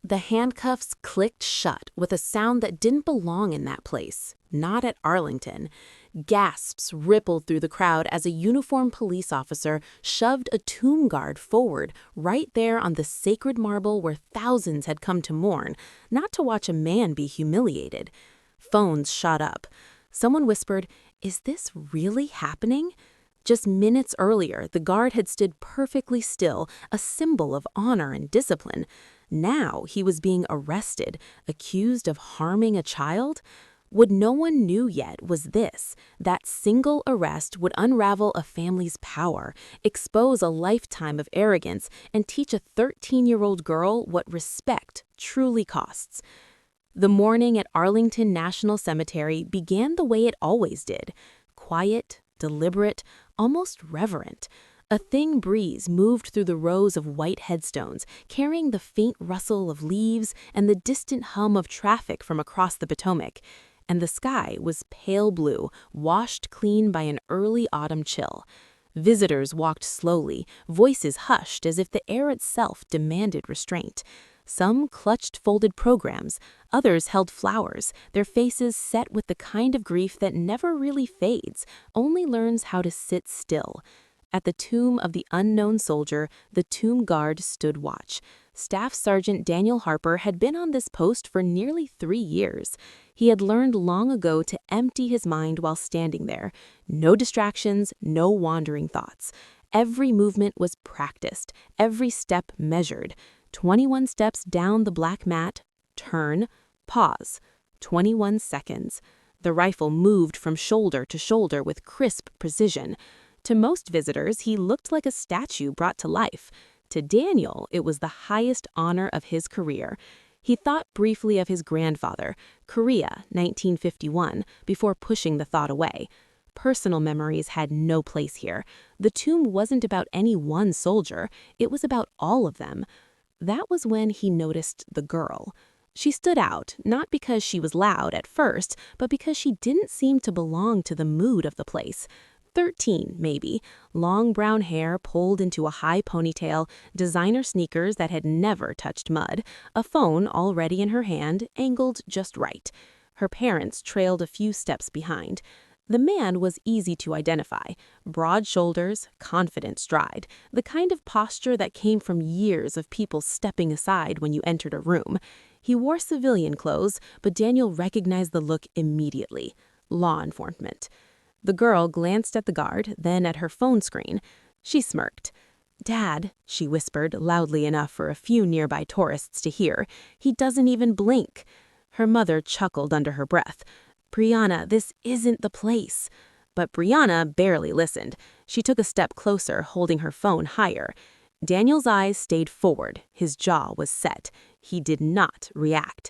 The handcuffs clicked shut with a sound that didn't belong in that place, not at Arlington. Gasps rippled through the crowd as a uniformed police officer shoved a tomb guard forward, right there on the sacred marble where thousands had come to mourn, not to watch a man be humiliated. Phones shot up. Someone whispered, "Is this really happening?" Just minutes earlier, the guard had stood perfectly still, a symbol of honor and discipline. Now he was being arrested, accused of harming a child. What no one knew yet was this: that single arrest would unravel a family's power, expose a lifetime of arrogance, and teach a 13-year-old girl what respect truly costs. The morning at Arlington National Cemetery began the way it always did: quiet, deliberate, almost reverent. A thin breeze moved through the rows of white headstones, carrying the faint rustle of leaves and the distant hum of traffic from across the Potomac. And the sky was pale blue, washed clean by an early autumn chill. Visitors walked slowly, voices hushed as if the air itself demanded restraint. Some clutched folded programs, others held flowers, their faces set with the kind of grief that never really fades, only learns how to sit still. At the tomb of the unknown soldier, the tomb guard stood watch. Staff Sergeant Daniel Harper had been on this post for nearly 3 years. He had learned long ago to empty his mind while standing there. No distractions, no wandering thoughts. Every movement was practiced, every step measured. 21 steps down the black mat, turn, pause. 21 seconds. The rifle moved from shoulder to shoulder with crisp precision. To most visitors, he looked like a statue brought to life. To Daniel, it was the highest honor of his career. He thought briefly of his grandfather, Korea, 1951, before pushing the thought away. Personal memories had no place here. The tomb wasn't about any one soldier, it was about all of them. That was when he noticed the girl. She stood out, not because she was loud at first, but because she didn't seem to belong to the mood of the place. 13, maybe, long brown hair pulled into a high ponytail, designer sneakers that had never touched mud, a phone already in her hand, angled just right. Her parents trailed a few steps behind. The man was easy to identify: broad shoulders, confident stride, the kind of posture that came from years of people stepping aside when you entered a room. He wore civilian clothes, but Daniel recognized the look immediately: law enforcement. The girl glanced at the guard, then at her phone screen. She smirked. "Dad," she whispered loudly enough for a few nearby tourists to hear, "he doesn't even blink." Her mother chuckled under her breath. "Brianna, this isn't the place." But Brianna barely listened. She took a step closer, holding her phone higher. Daniel's eyes stayed forward. His jaw was set. He did not react.